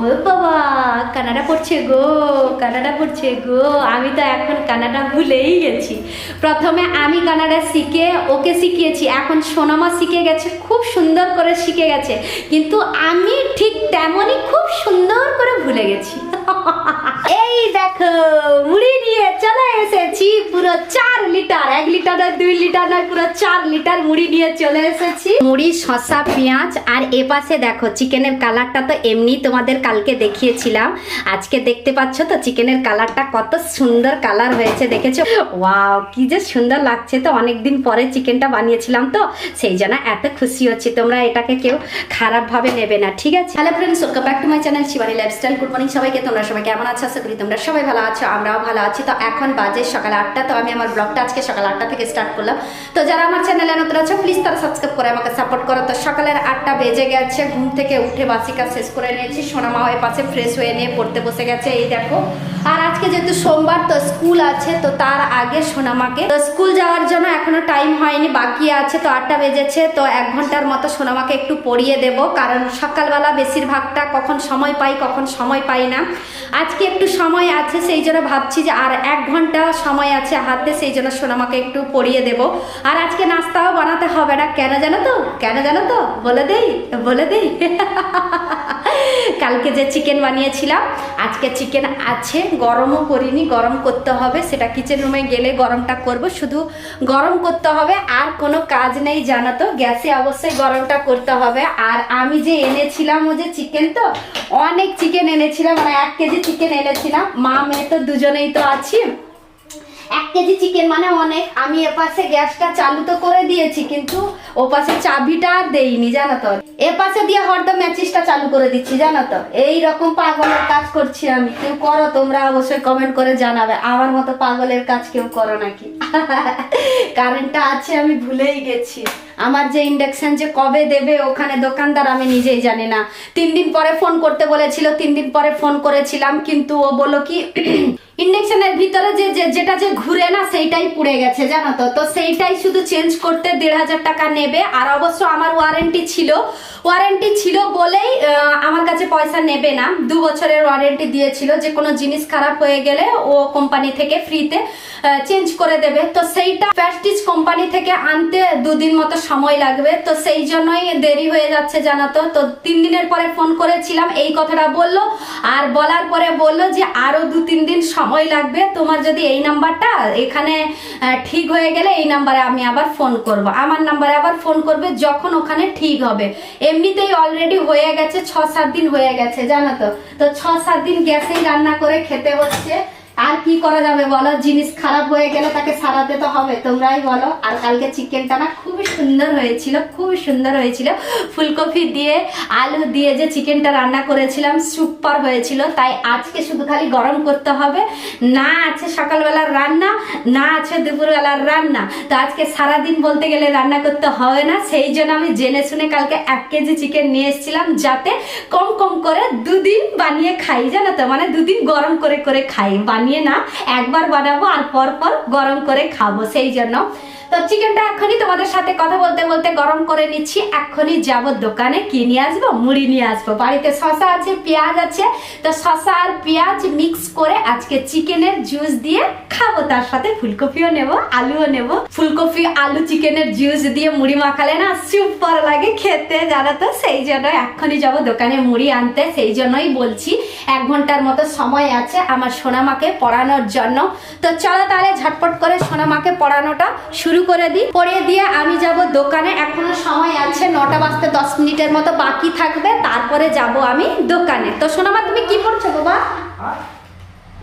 ও বাবা, কানাডা পড়ছে গো, কানাডা পড়ছে গো। আমি তো এখন কানাডা ভুলেই গেছি। প্রথমে আমি কানাডা শিখে ওকে শিখিয়েছি, এখন সোনামা শিখে গেছে, খুব সুন্দর করে শিখে গেছে, কিন্তু আমি ঠিক তেমনই খুব সুন্দর করে ভুলে গেছি। এই দেখো, মুড়ি নিয়ে চলে এসেছি, পুরো 4 লিটার, 1 লিটার না 2 লিটার না, পুরো 4 লিটার মুড়ি নিয়ে চলে এসেছি। মুড়ি, শসা, পেঁয়াজ, আর এপাশে দেখো চিকেনের কালারটা তো এমনি তোমাদের কালকে দেখিয়েছিলাম, আজকে দেখতে পাচ্ছ তো চিকেনের কালারটা কত সুন্দর কালার হয়েছে, দেখেছো? ওয়াও, কি যে সুন্দর লাগছে। তো অনেকদিন পরে চিকেনটা বানিয়েছিলাম, তো সেই জন্য এত খুশি হচ্ছি। তোমরা এটাকে কেউ খারাপভাবে নেবে না, ঠিক আছে? Hello friends, welcome back to my channel Shivani lifestyle. Good morning সবাইকে। তোমরা সবাই কেমন আছো? আশা করি তোমরা সবাই ভালো আছো, আমরাও ভালো আছি। তো এখন বাজে সকাল 8টা। তো আমি আমার ব্লগটা আজকে সকাল 8টা থেকে স্টার্ট করলাম। তো যারা আমার চ্যানেলে নতুন আছো প্লিজ তারা সাবস্ক্রাইব করে আমাকে সাপোর্ট করো। তো সকালের 8টা বেজে গেছে, ঘুম থেকে উঠে বাসি কাজ শেষ করে নিয়েছি। সোনামা ওই পাশে ফ্রেশ হয়ে নিয়ে পড়তে বসে গেছে, এই দেখো। আর আজকে যেহেতু সোমবার, তো স্কুল আছে, তো তার আগে সোনামাকে তো স্কুল যাওয়ার জন্য এখনো টাইম হয়নি, বাকি আছে। তো 8টা বেজেছে, তো 1 ঘন্টার মতো সোনামাকে একটু পড়িয়ে দেব, কারণ সকালবেলা বেশিরভাগটা কখন সময় পাই কখন সময় পাই না। আজকে একটু সময় আছে, সেই জন্য ভাবছি যে আর 1 ঘন্টা সময় আছে হাতে, সেই জন্য সোনামাকে একটু পড়িয়ে দেব। আর আজকে নাস্তাও বানাতে হবে না, কেন জানো তো? কেন জানো তো? বলে দেই, বলে দেই। কালকে যে চিকেন বানিয়েছিলাম, আজকে চিকেন আছে, গরমও করিনি, গরম করতে হবে, সেটা কিচেন রুমে গেলে গরমটা করব, শুধু গরম করতে হবে, আর কোনো কাজ নেই জানো তো। গ্যাসে অবশ্যই গরমটা করতে হবে। আর আমি যে এনেছিলাম ও যে চিকেন, তো অনেক চিকেন এনেছিলাম, মানে 1 কেজি চিকেন এনেছিলাম, মা মেয়ে তো দুজনেই তো আছি। 1 কেজি চিকেন মানে অনেক। আমি এপাশে গ্যাসটা চালু তো করে দিয়েছি, কিন্তু ও পাশে চাবিটা আর দেইনি জানো তো। এপাশে দিয়ে হরদম ম্যাচিসটা চালু করে দিচ্ছি জানো তো। এই রকম পাগলের কাজ করছি আমি। কেউ করো তোমরা অবশ্যই কমেন্ট করে জানাবে, আমার মতো পাগলের কাজ কেউ করো নাকি? কারেন্টটা আছে, আমি ভুলেই গেছি। আমার যে ইন্ডাকশন যে কবে দেবে ওখানে দোকানদার, আমি নিজেই জানি না। 3 দিন পরে ফোন করতে বলেছিল, 3 দিন পরে ফোন করেছিলাম, কিন্তু ও বললো কি ইন্ডাকশনের ভিতরে যেটা যে ঘুরে না সেইটাই পুড়ে গেছে জানো তো। তো সেইটাই শুধু চেঞ্জ করতে 1,500 টাকা নেবে। আর অবশ্য আমার ওয়ারেন্টি ছিল বলেই আমার কাছে পয়সা নেবে না। 2 বছরের ওয়ারেন্টি দিয়েছিল, যে কোনো জিনিস খারাপ হয়ে গেলে ও কোম্পানি থেকে ফ্রিতে চেঞ্জ করে দেবে। তো সেইটা প্রেস্টিজ কোম্পানি থেকে আনতে 2 দিন মতো সময় লাগবে, তো সেই জন্যই দেরি হয়ে যাচ্ছে জানো তো। তো 3 দিনের পরে ফোন করেছিলাম, এই কথাটা বললো, আর বলার পরে বললো যে আরো 2-3 দিন সময় লাগবে, তোমার যদি এই নাম্বারটা এখানে ঠিক হয়ে গেলে এই নাম্বারে আমি আবার ফোন করব, আমার নাম্বারে আবার ফোন করবে যখন ওখানে ঠিক হবে। এমনিতেই অলরেডি হয়ে গেছে 6-7 দিন হয়ে গেছে জানো তো। তো 6-7 দিন গ্যাসেই রান্না করে খেতে হচ্ছে, আর কি করা যাবে বলো? জিনিস খারাপ হয়ে গেলে তাকে সারাতে তো হবে, তোমরাই বলো। আর কালকে চিকেনটা না খুবই সুন্দর হয়েছিল, খুবই সুন্দর হয়েছিল। ফুলকপি দিয়ে আলু দিয়ে যে চিকেনটা রান্না করেছিলাম, সুপার হয়েছিল। তাই আজকে শুধু খালি গরম করতে হবে, না আছে সকালবেলার রান্না, না আছে দুপুরবেলার রান্না। তো আজকে সারাদিন বলতে গেলে রান্না করতে হবে না, সেই জন্য আমি জেনে শুনে কালকে 1 কেজি চিকেন নিয়ে এসেছিলাম, যাতে কম কম করে 2 দিন বানিয়ে খাই জানো তো। মানে 2 দিন গরম করে করে খাই, বানিয়ে না, একবার বানাবো আর পর পর গরম করে খাবো, সেই জন্য। তো চিকেনটা এখনই তোমাদের সাথে কথা বলতে বলতে গরম করে নিচ্ছি। এখনই যাব দোকানে, কি নিয়ে আসবো? মুড়ি নিয়ে আসবো। বাড়িতে শসা আছে, পেঁয়াজ আছে, তো শসা আর পেঁয়াজ মিক্স করে আজকে চিকেনের জুস দিয়ে খাবো। তার সাথে ফুলকপিও নেব, আলুও নেব। ফুলকপি আলু চিকেনের জুস দিয়ে মুড়ি মাখালে না সুপার লাগে খেতে জানো তো। সেই জন্য এখনই যাব দোকানে মুড়ি আনতে, সেই জন্যই বলছি 1 ঘন্টার মতো সময় আছে আমার সোনামাকে পড়ানোর জন্য। তো চলো তাহলে ঝটপট করে সোনামাকে পড়ানোটা শুরু করে দিই। পড়িয়ে দিয়ে আমি যাব দোকানে, এখনো সময় আছে, 9টা বাজতে 10 মিনিটের মতো বাকি থাকবে, তারপরে যাব আমি দোকানে। তো সোনামা তুমি কি পড়ছো বাবা?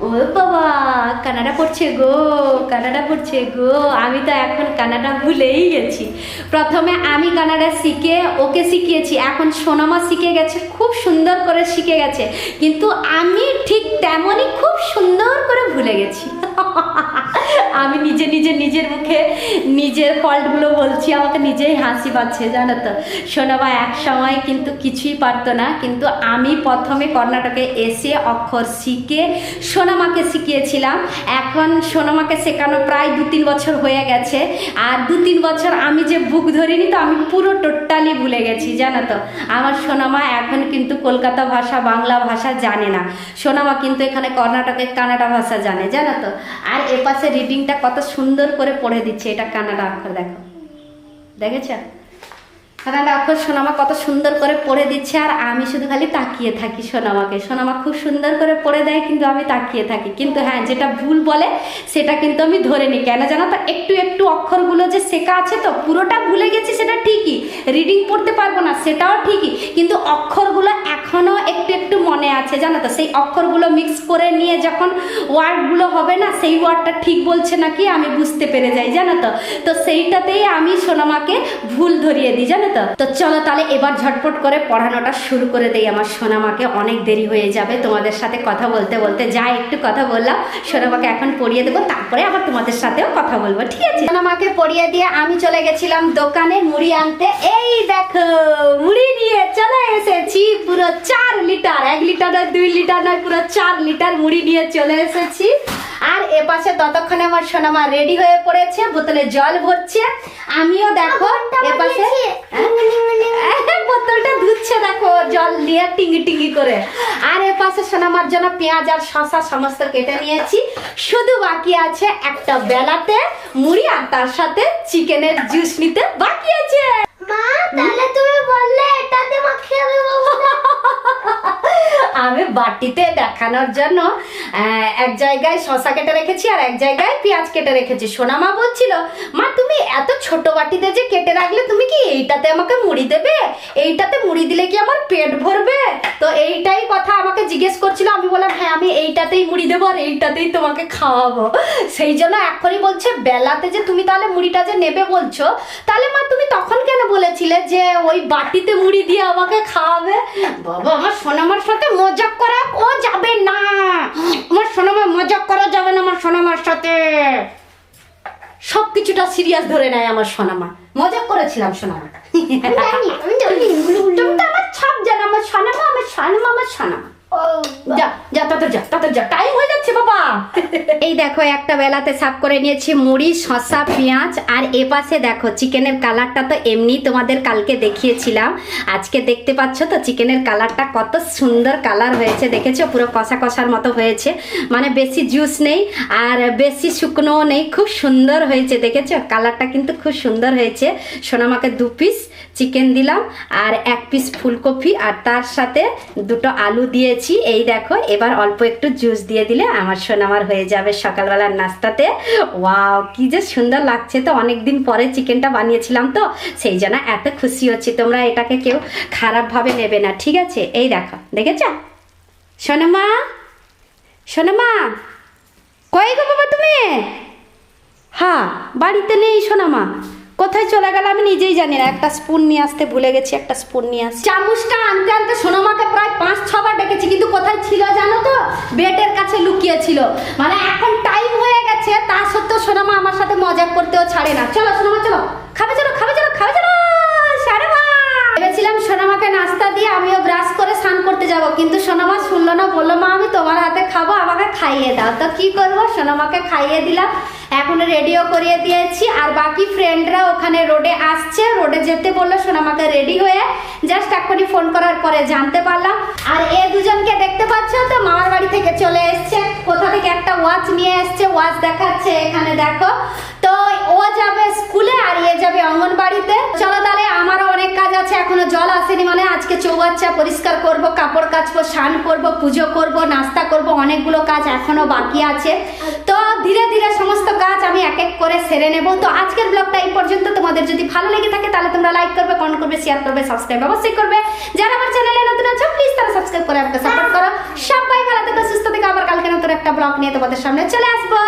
ও বাবা, কানাডা পড়ছে গো, কানাডা পড়ছে গো। আমি তো এখন কানাডা ভুলেই গেছি। প্রথমে আমি কানাডা শিখে ওকে শিখিয়েছি, এখন সোনামা শিখে গেছে, খুব সুন্দর করে শিখে গেছে, কিন্তু আমি ঠিক তেমনই খুব সুন্দর করে ভুলে গেছি। আমি নিজের মুখে নিজের ফল্টগুলো বলছি, আমাকে নিজেই হাসি পাচ্ছে জানো তো। সোনামা এক সময় কিন্তু কিছুই পারতো না, কিন্তু আমি প্রথমে কর্ণাটকে এসে অক্ষর শিখে সোনামাকে শিখিয়েছিলাম। এখন সোনামাকে শেখানো প্রায় 2-3 বছর হয়ে গেছে, আর 2-3 বছর আমি যে বুক ধরিনি তো আমি পুরো টোটালি ভুলে গেছি জানো তো। আমার সোনামা এখন কিন্তু কলকাতা ভাষা বাংলা ভাষা জানে না, সোনামা কিন্তু এখানে কর্ণাটকের কানাডা ভাষা জানে জানো তো। আর এপাশে রিডিংটা কত সুন্দর করে পড়ে দিচ্ছে, এটা কানাডা অক্ষর, দেখো দেখেছ কানাডা অক্ষর সোনামা কত সুন্দর করে পড়ে দিচ্ছে, আর আমি শুধু খালি তাকিয়ে থাকি সোনামাকে। সোনামা খুব সুন্দর করে পড়ে দেয় কিন্তু আমি তাকিয়ে থাকি, কিন্তু হ্যাঁ যেটা ভুল বলে সেটা কিন্তু আমি ধরে নিই। কেন জানো তো, একটু একটু অক্ষরগুলো যে শেখা আছে তো পুরোটা ভুলে গেছি সেটা ঠিকই, রিডিং পড়তে পারবো না সেটাও ঠিকই, কিন্তু অক্ষরগুলো এখনও একটু একটু মনে আছে জানো তো। সেই অক্ষরগুলো মিক্স করে নিয়ে যখন ওয়ার্ডগুলো হবে না, সেই ওয়ার্ডটা ঠিক বলছে নাকি আমি বুঝতে পেরে যাই জানো তো। তো সেইটাতেই আমি সোনামাকে ভুল ধরিয়ে দিই জানো তো। তো চলো তাহলে এবার ঝটপট করে পড়ানোটা শুরু করে দেই আমার সোনামাকে, অনেক দেরি হয়ে যাবে তোমাদের সাথে কথা বলতে বলতে। যা একটু কথা বললাম, সোনামাকে এখন পড়িয়ে দেবো, তারপরে আবার তোমাদের সাথেও কথা বলবো, ঠিক আছে? সোনামাকে পড়িয়ে দিয়ে আমি চলে গেছিলাম দোকানে মুড়ি আনতে। এই দেখো মুড়ি নিয়ে চলে এসেছি, পুরো 4 লিটার, 1 লিটার নয় 2 লিটার নয়, পুরো 4 লিটার মুড়ি নিয়ে চলে এসেছি। আর এপাশে ততক্ষণে আমার সোনামা রেডি হয়ে পড়েছে, বোতলে জল ভরছে, আমিও দেখো এপাশে বোতলটা ধুচ্ছে দেখো জল দিয়ে টিঙ্গি টিঙ্গি করে। আর এপাশে সোনামার জন্য পেঁয়াজ আর শসা সমস্ত কেটে নিয়েছি, শুধু বাকি আছে একটা বেলাতে মুড়ি আর তার সাথে চিকেনের জুস নিতে বাকি আছে। মা তাহলে তুমি বললে এটাতে মাখিয়ে দেবো। আমি বাটিতে দেখানোর জন্য এক জায়গায় শসা কেটে রেখেছি আর এক জায়গায় পেঁয়াজ কেটে রেখেছি। সোনামা বলছিল, মা তুমি এত ছোট বাটিতে যে কেটে রাখলে, তুমি কি এইটাতে আমাকে মুড়ি দেবে? এইটাতে মুড়ি দিলে কি আমার পেট ভরবে? তো এইটাই কথা আমাকে জিজ্ঞেস করছিল। আমি বললাম হ্যাঁ আমি এইটাতেই মুড়ি দেবো আর এইটাতেই তোমাকে খাওয়াবো। সেই জন্য এখনই বলছে বেলাতে যে তুমি তাহলে মুড়িটা যে নেবে বলছো, তাহলে মা তুমি তখন কেন বলেছিলে যে ওই বাটিতে মুড়ি দিয়ে আমাকে খাওয়াবে? বাবা আমার সোনামার সাথে মজা করা ও যাবে না, আমার সোনামা মজা করা যাবে না আমার সোনামার সাথে। সবকিছুটা সিরিয়াস ধরে নেয় আমার সোনামা, মজা করেছিলাম সোনামা। তুমি তো আমার সব জানো, আমার সোনামা আমার সোনামা আমার সোনামা। যা যা তাড়াতাড়ি যা, টাইম হয়ে যাচ্ছে বাবা। এই দেখো একটা বেলাতে সাফ করে নিয়েছি মুড়ি, শসা, পেঁয়াজ, আর এপাশে দেখো চিকেনের কালারটা তো এমনি তোমাদের কালকে দেখিয়েছিলাম, আজকে দেখতে পাচ্ছ তো চিকেনের কালারটা কত সুন্দর কালার হয়েছে, দেখেছো? পুরো কষা কষার মতো হয়েছে, মানে বেশি জুস নেই আর বেশি শুকনো নেই, খুব সুন্দর হয়েছে দেখেছো? কালারটা কিন্তু খুব সুন্দর হয়েছে। সোনামাকে 2 পিস চিকেন দিলাম আর 1 পিস ফুলকপি আর তার সাথে 2টো আলু দিয়েছি। এই দেখো এবার অল্প একটু জুস দিয়ে দিলে আমার সোনামার হয়ে যাবে সকালবেলার নাস্তাতে। ওয়াও কি যে সুন্দর লাগছে, তো অনেকদিন পরে চিকেনটা বানিয়েছিলাম তো সেই জন্য এত খুশি হচ্ছি। তোমরা এটাকে কেউ খারাপভাবে নেবে না, ঠিক আছে? এই দেখো দেখেছ সোনামা, সোনামা কই গো বাবা তুমি? হ্যাঁ বাড়িতে নেই সোনামা, কোথায় চলে গেল আমি নিজেই জানি না। একটা স্পুন নিয়ে আসতে ভুলে গেছি, একটা স্পুন নিয়ে আসছি। চামচটা আনতে আনতে সোনামাকে প্রায় 5-6 বার ডেকেছি, কিন্তু কোথায় ছিল জানো তো? বেডের কাছে লুকিয়ে ছিল। মানে এখন টাইম হয়ে গেছে, তা সত্ত্বেও সোনামা আমার সাথে মজা করতেও ছাড়ে না। চলো সোনামা চলো, খাবে চলো খাবে চলো খাবে চলো। ভেবেছিলাম সোনামাকে নাস্তা দিয়ে আমিও ব্রাশ করে স্নান করতে যাব, কিন্তু সোনামা শুনলো না, বললো মা আমি তোমার হাতে খাবো, আমাকে খাইয়ে দাও। তো কি করবো, সোনামাকে খাইয়ে দিলাম, এখন রেডিও করিয়ে দিয়েছি। আর বাকি ফ্রেন্ডরা ওখানে রোডে আসছে, রোডে যেতে বললো সোনামাকে রেডি হয়ে, জাস্ট এখনই ফোন করার পরে জানতে পারলাম। আর এ দুজনকে দেখতে পাচ্ছ তো, মামার বাড়ি থেকে চলে এসছে, কোথা থেকে একটা ওয়াচ নিয়ে এসছে, ওয়াচ দেখাচ্ছে এখানে দেখো। তো ও যাবে স্কুলে আর এ যাবে অঙ্গনবাড়িতে। চলো তাহলে আমারও অনেক কাজ আছে, এখনো জল আসেনি, মানে আজকে চৌবাচ্চা পরিষ্কার করব, কাপড় কাচবো, স্নান করব, পুজো করব, নাস্তা করব, অনেকগুলো কাজ এখনো বাকি আছে। তো ধীরে ধীরে সমস্ত কাজ আমি এক এক করে সেরে নেব। তো আজকের ব্লগটা এই পর্যন্ত। তোমাদের যদি ভালো লেগে থাকে তাহলে তোমরা লাইক করবে, কমেন্ট করবে, শেয়ার করবে, সাবস্ক্রাইব অবশ্যই করবে। যারা আমার চ্যানেলে নতুন আছো প্লিজ তারা সাবস্ক্রাইব করে আমাকে সাপোর্ট করো। সবাই ভালো থেকো, সুস্থ থেকো, আবার কালকে নতুন একটা ব্লগ নিয়ে তোমাদের সামনে চলে আসবো।